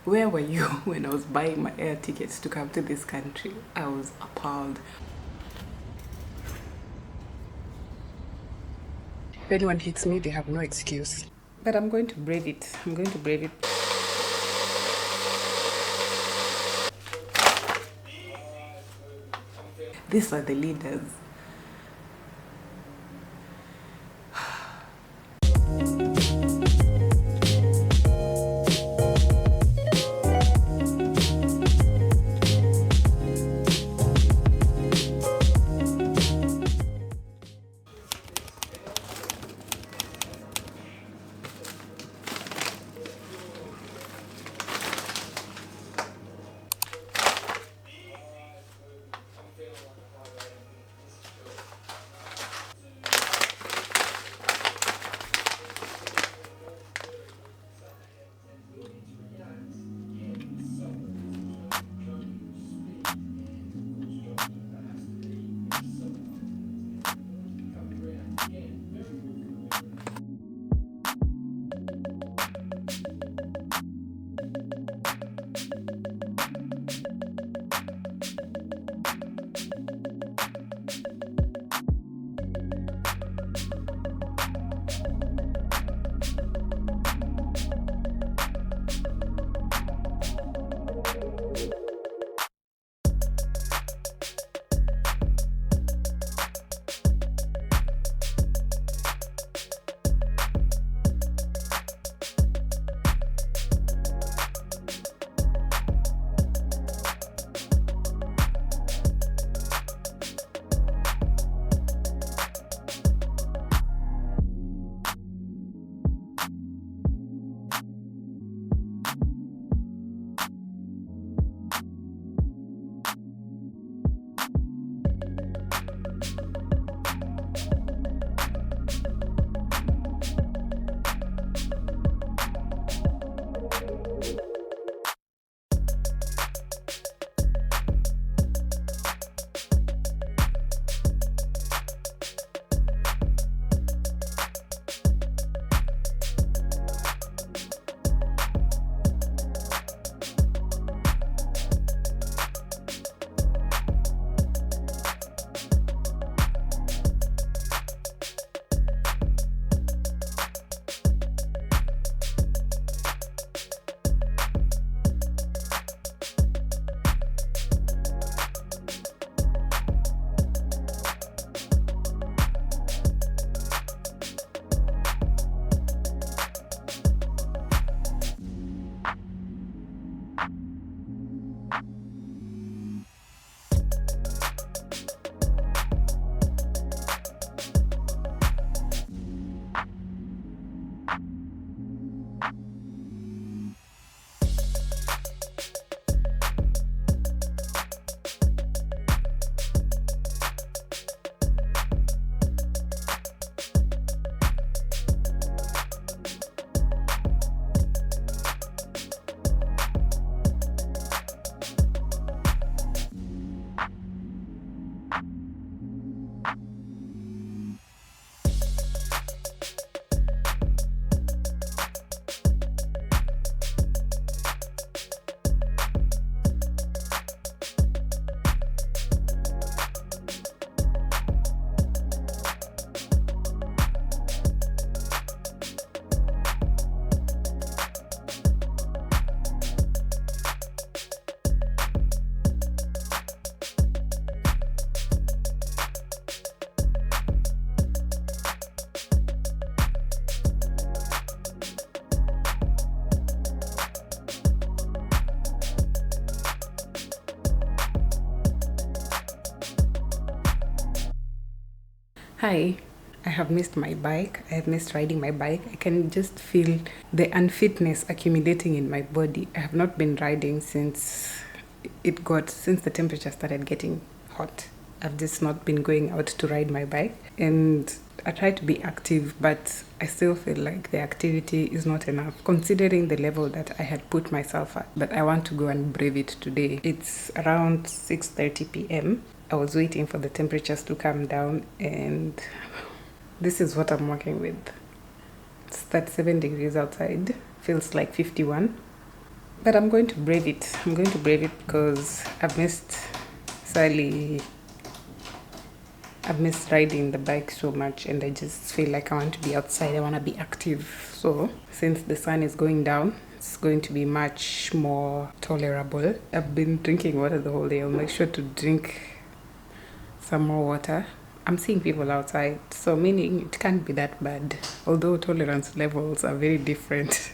Where were you when I was buying my air tickets to come to this country? I was appalled. If anyone hits me, they have no excuse. But I'm going to brave it. I'm going to brave it. These are the leaders. Hi, I have missed my bike. I have missed riding my bike. I can just feel the unfitness accumulating in my body. I have not been riding since the temperature started getting hot. I've just not been going out to ride my bike. And I try to be active, but I still feel like the activity is not enough considering the level that I had put myself at. But I want to go and brave it today. It's around 6:30 p.m. I was waiting for the temperatures to come down, and this is what I'm working with. It's 37 degrees outside, feels like 51. But I'm going to brave it. I'm going to brave it because I've missed Sally. I've missed riding the bike so much, and I just feel like I want to be outside. I want to be active. So, since the sun is going down, it's going to be much more tolerable. I've been drinking water the whole day. I'll make sure to drink some more water. I'm seeing people outside, so meaning it can't be that bad, although tolerance levels are very different.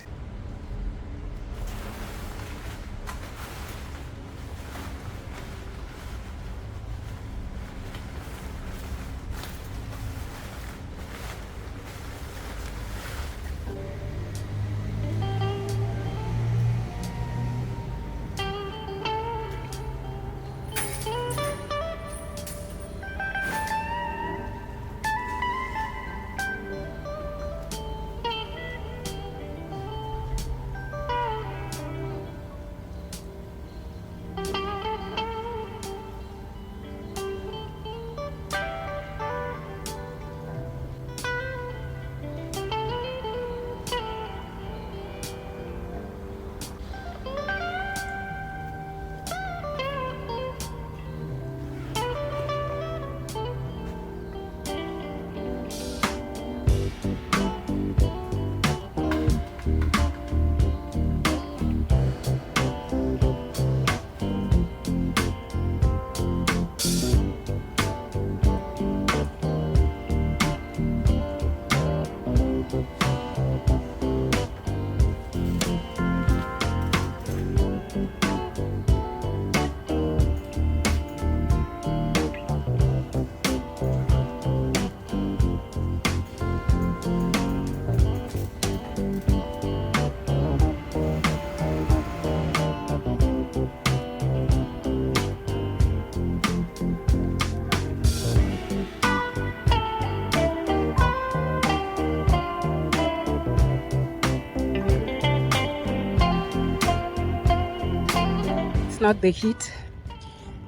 It's not the heat,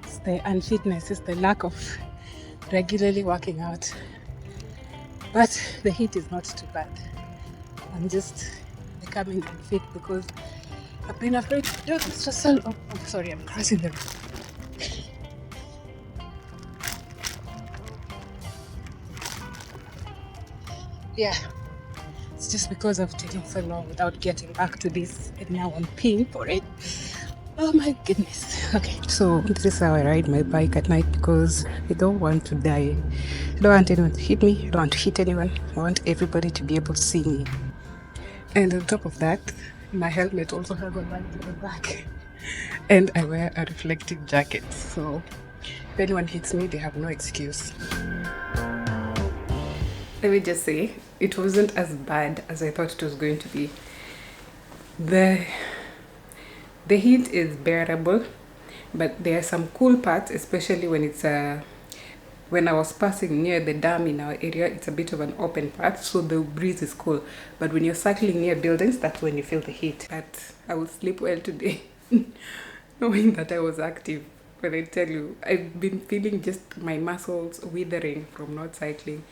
it's the unfitness, it's the lack of regularly working out. But the heat is not too bad. I'm just becoming unfit because I've been afraid to do this. Just so, oh, sorry, I'm crossing the road. Yeah, it's just because of taking so long without getting back to this, and now I'm paying for it. Oh my goodness. Okay, so this is how I ride my bike at night because I don't want to die. I don't want anyone to hit me. I don't want to hit anyone. I want everybody to be able to see me. And on top of that, my helmet also has a light at the back. And I wear a reflective jacket. So if anyone hits me, they have no excuse. Let me just say, it wasn't as bad as I thought it was going to be. The heat is bearable, but there are some cool parts, especially when it's when I was passing near the dam in our area. It's a bit of an open part, so the breeze is cool. But when you're cycling near buildings, that's when you feel the heat. But I will sleep well today, knowing that I was active. When I tell you, I've been feeling just my muscles withering from not cycling.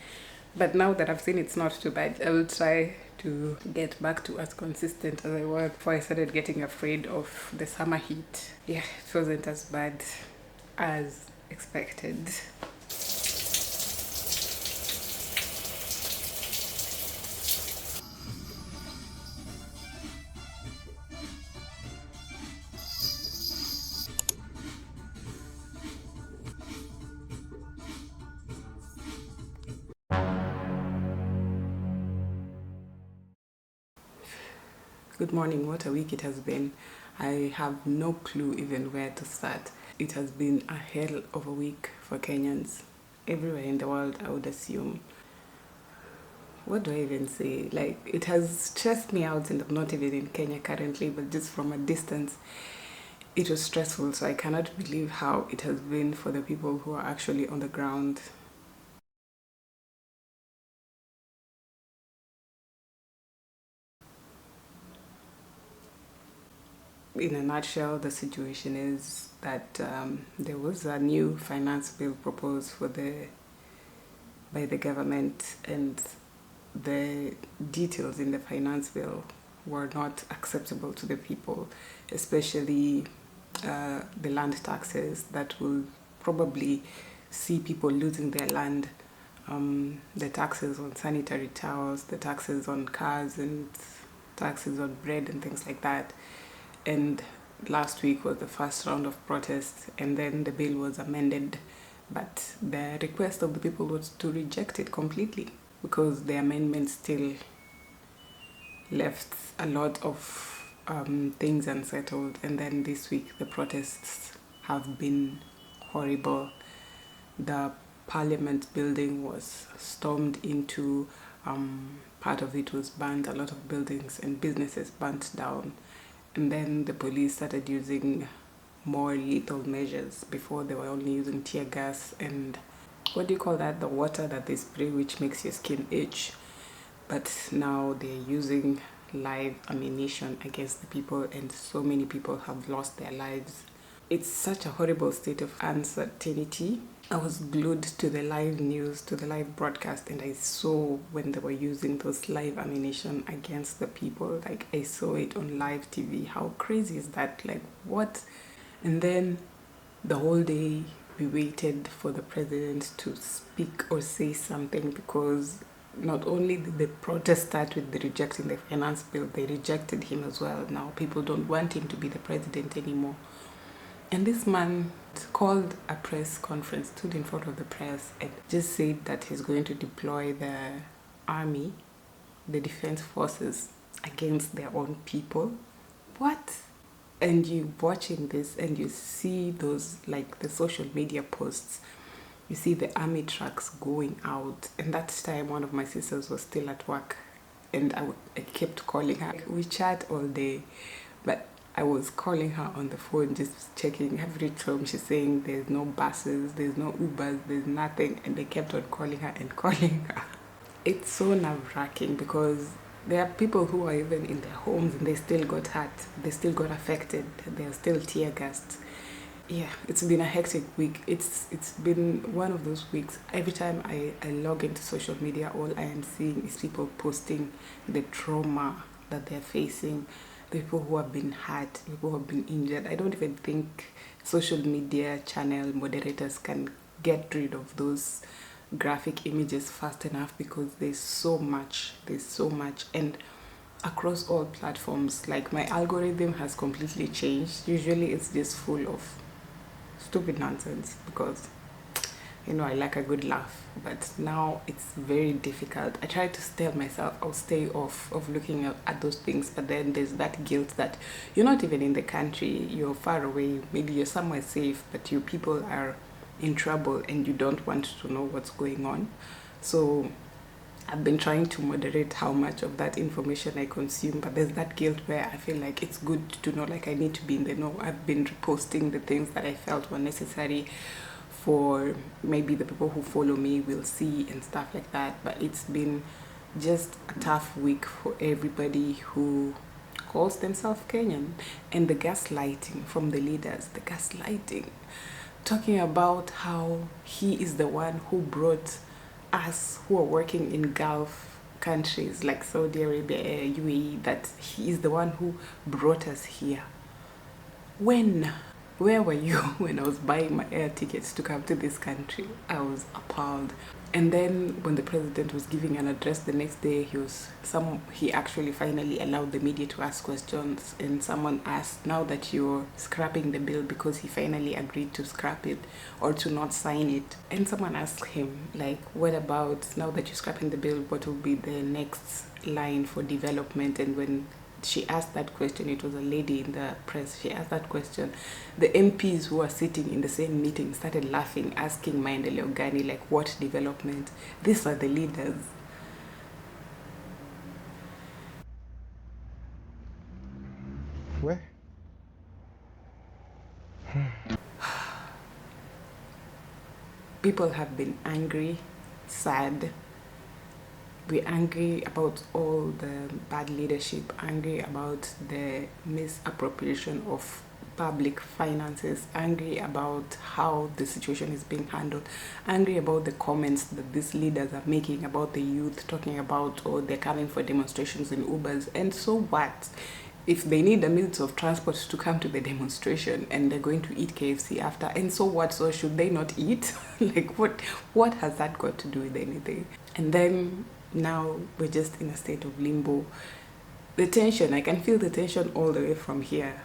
But now that I've seen it's not too bad, I will try to get back to as consistent as I was before I started getting afraid of the summer heat. Yeah, it wasn't as bad as expected. Good morning. What a week it has been. I have no clue even where to start. It has been a hell of a week for Kenyans. Everywhere in the world, I would assume. What do I even say? Like, it has stressed me out, and I'm not even in Kenya currently, but just from a distance, it was stressful. So I cannot believe how it has been for the people who are actually on the ground. In a nutshell, the situation is that there was a new finance bill proposed by the government, and the details in the finance bill were not acceptable to the people, especially the land taxes that will probably see people losing their land, the taxes on sanitary towels, the taxes on cars, and taxes on bread and things like that. And last week was the first round of protests, and then the bill was amended, but the request of the people was to reject it completely because the amendment still left a lot of things unsettled. And then this week the protests have been horrible. The parliament building was stormed into, part of it was burned, a lot of buildings and businesses burnt down, and then the police started using more lethal measures. Before they were only using tear gas and what do you call that, the water that they spray which makes your skin itch, but now they're using live ammunition against the people, and so many people have lost their lives. It's such a horrible state of uncertainty. I was glued to the live news, to the live broadcast, and I saw when they were using those live ammunition against the people. Like, I saw it on live TV. How crazy is that? Like, what? And then the whole day we waited for the president to speak or say something, because not only did the protest start with the rejecting the finance bill, they rejected him as well. Now people don't want him to be the president anymore. And this man called a press conference, stood in front of the press, and just said that he's going to deploy the army, the defense forces, against their own people. What? And you watching this and you see those, like the social media posts, you see the army trucks going out. And that time one of my sisters was still at work, and I kept calling her. We chat all day, but I was calling her on the phone, just checking every time. She's saying there's no buses, there's no Ubers, there's nothing, and they kept on calling her and calling her. It's so nerve-wracking because there are people who are even in their homes and they still got hurt, they still got affected, they're still tear gassed. Yeah, it's been a hectic week. It's been one of those weeks. Every time I log into social media, all I am seeing is people posting the trauma that they're facing, the people who have been hurt, people who have been injured. I don't even think social media channel moderators can get rid of those graphic images fast enough, because there's so much, and across all platforms. Like, my algorithm has completely changed. Usually it's just full of stupid nonsense because I like a good laugh, but now it's very difficult. I try to tell myself I'll stay off of looking at those things, but then there's that guilt that you're not even in the country, you're far away, maybe you're somewhere safe, but your people are in trouble and you don't want to know what's going on. So I've been trying to moderate how much of that information I consume, but there's that guilt where I feel like it's good to know, like I need to be in the know. I've been reposting the things that I felt were necessary for maybe the people who follow me will see and stuff like that. But it's been just a tough week for everybody who calls themselves Kenyan. And the gaslighting from the leaders, the gaslighting, talking about how he is the one who brought us who are working in Gulf countries like Saudi Arabia, UAE, that he is the one who brought us here. Where were you when I was buying my air tickets to come to this country? I was appalled. And then when the president was giving an address the next day, he actually finally allowed the media to ask questions, and someone asked, now that you're scrapping the bill, because he finally agreed to scrap it or to not sign it. And someone asked him, like, what about now that you're scrapping the bill, what will be the next line for development? And when she asked that question, it was a lady in the press, she asked that question, the MPs who are sitting in the same meeting started laughing, asking Maendeleo Gani, like, what development? These are the leaders. Where? People have been angry, sad. We're angry about all the bad leadership, angry about the misappropriation of public finances, angry about how the situation is being handled, angry about the comments that these leaders are making about the youth, talking about, oh, they're coming for demonstrations in Ubers. And so what? If they need a means of transport to come to the demonstration and they're going to eat KFC after, and so what? So should they not eat? Like what has that got to do with anything? And then now we're just in a state of limbo. The tension, I can feel the tension all the way from here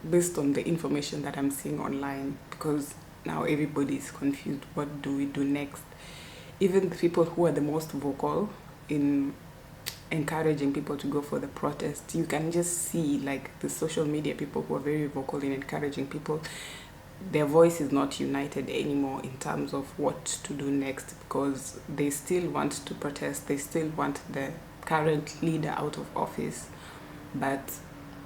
based on the information that I'm seeing online, because now everybody is confused. What do we do next? Even the people who are the most vocal in encouraging people to go for the protest, you can just see like the social media people who are very vocal in encouraging people, their voice is not united anymore in terms of what to do next, because they still want to protest, they still want the current leader out of office, but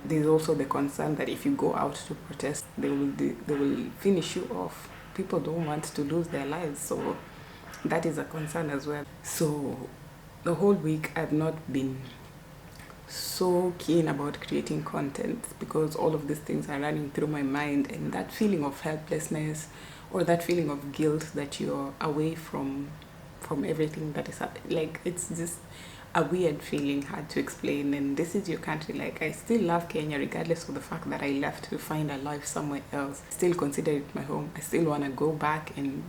there's also the concern that if you go out to protest, they will finish you off. People don't want to lose their lives, so that is a concern as well. So the whole week I've not been so keen about creating content because all of these things are running through my mind, and that feeling of helplessness or that feeling of guilt that you're away from everything that is happening, like it's just a weird feeling, hard to explain. And this is your country. Like, I still love Kenya regardless of the fact that I left to find a life somewhere else. Still consider it my home. I still want to go back and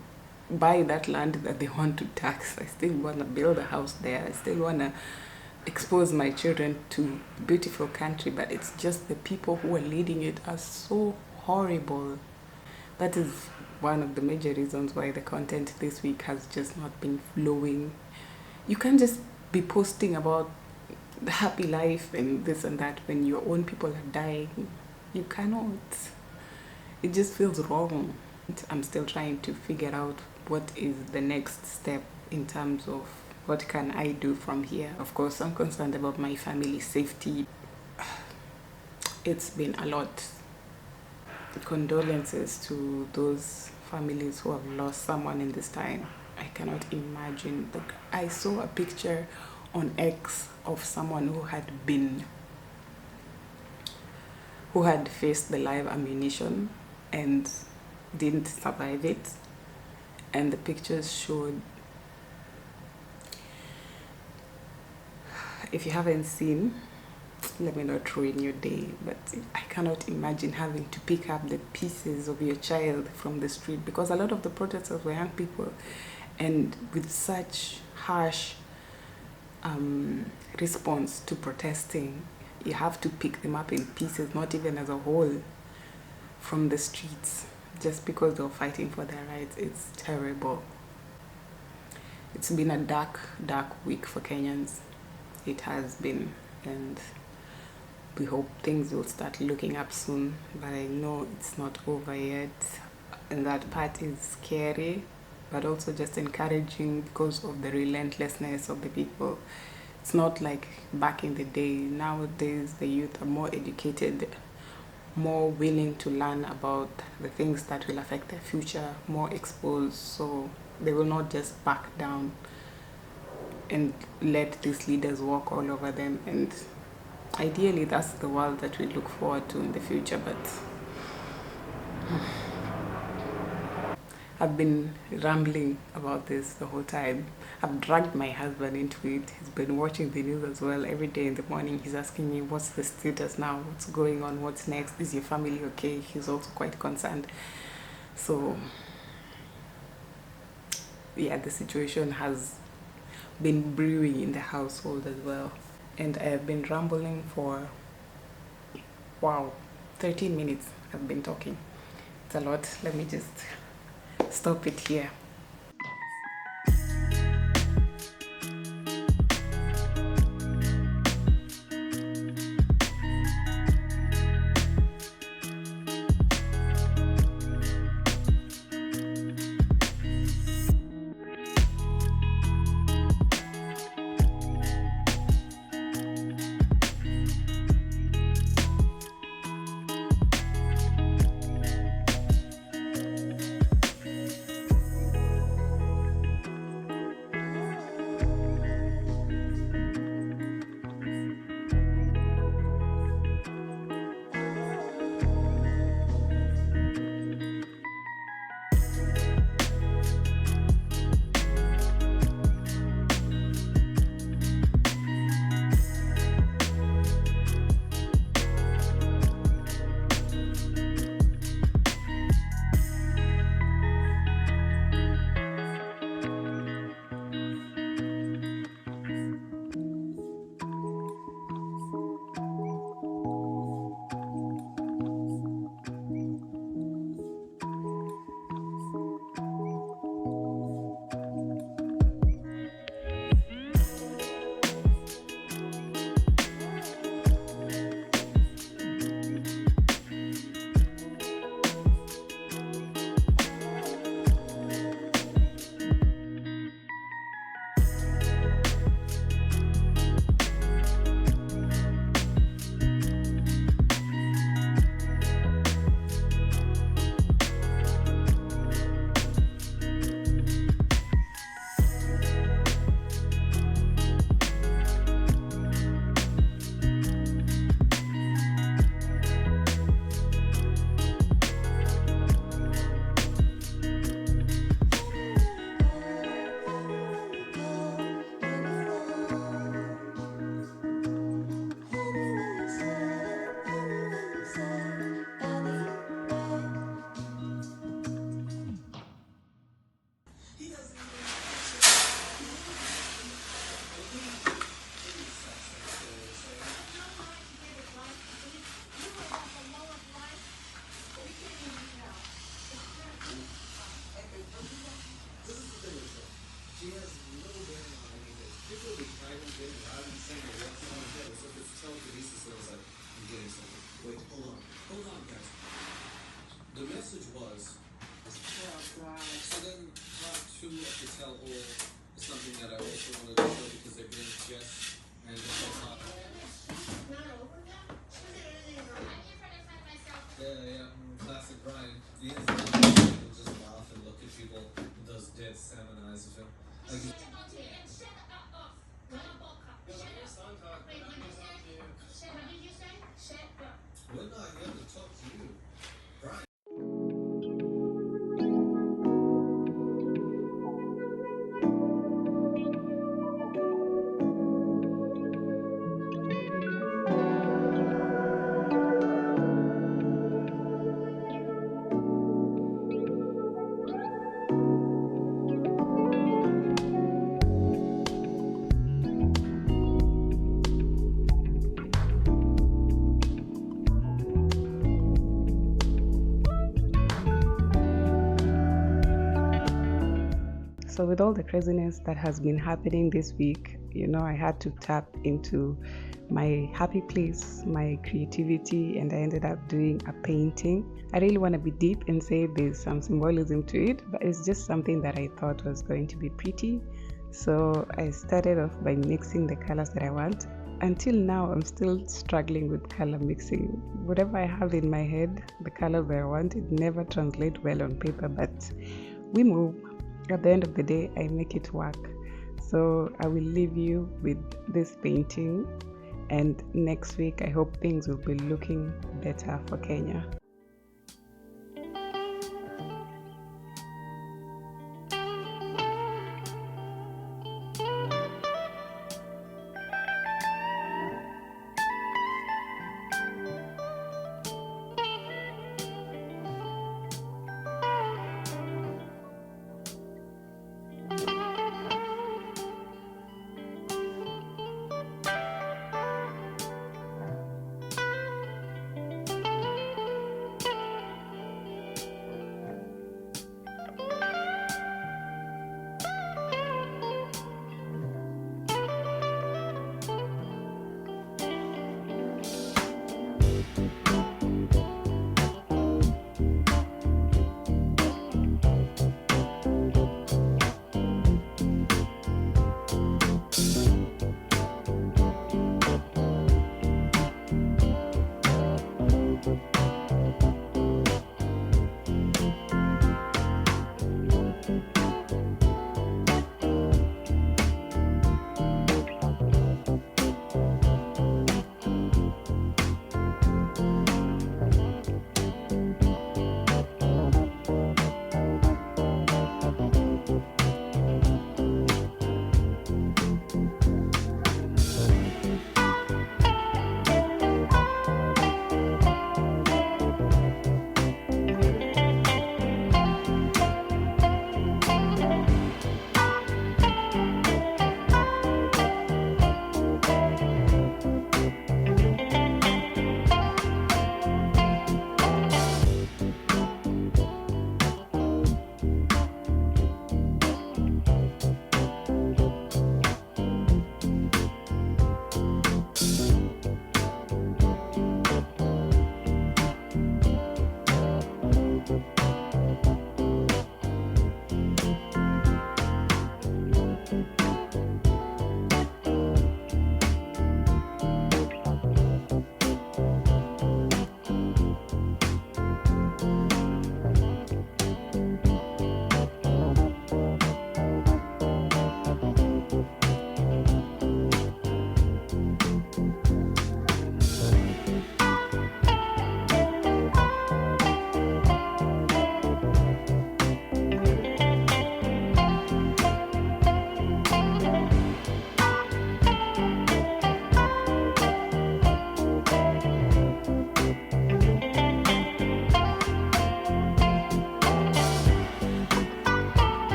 buy that land that they want to tax. I still want to build a house there. I still want to expose my children to beautiful country, but it's just the people who are leading it are so horrible. That is one of the major reasons why the content this week has just not been flowing. You can't just be posting about the happy life and this and that when your own people are dying. You cannot. It just feels wrong. I'm still trying to figure out what is the next step in terms of what can I do from here. Of course, I'm concerned about my family's safety. It's been a lot. Condolences to those families who have lost someone in this time. I cannot imagine. I saw a picture on X of someone who had faced the live ammunition and didn't survive it, and the pictures showed, if you haven't seen, let me not ruin your day, but I cannot imagine having to pick up the pieces of your child from the street, because a lot of the protesters were young people, and with such harsh response to protesting, you have to pick them up in pieces, not even as a whole, from the streets, just because they're fighting for their rights. It's terrible. It's been a dark week for Kenyans. It has been, and we hope things will start looking up soon, but I know it's not over yet, and that part is scary, but also just encouraging because of the relentlessness of the people. It's not like back in the day. Nowadays, the youth are more educated, more willing to learn about the things that will affect their future, more exposed, so they will not just back down and let these leaders walk all over them. And ideally, that's the world that we look forward to in the future, but I've been rambling about this the whole time. I've dragged my husband into it. He's been watching the news as well. Every day in the morning, he's asking me, what's the status now? What's going on? What's next? Is your family okay? He's also quite concerned. So, yeah, the situation has been brewing in the household as well. And I have been rambling for, 13 minutes I've been talking. It's a lot. Let me just stop it here. So, with all the craziness that has been happening this week, I had to tap into my happy place, my creativity, and I ended up doing a painting. I really want to be deep and say there's some symbolism to it, but it's just something that I thought was going to be pretty. So, I started off by mixing the colors that I want. Until now, I'm still struggling with color mixing. Whatever I have in my head, the colors that I want, it never translates well on paper, but we move. At the end of the day, I make it work. So I will leave you with this painting, and next week I hope things will be looking better for Kenya.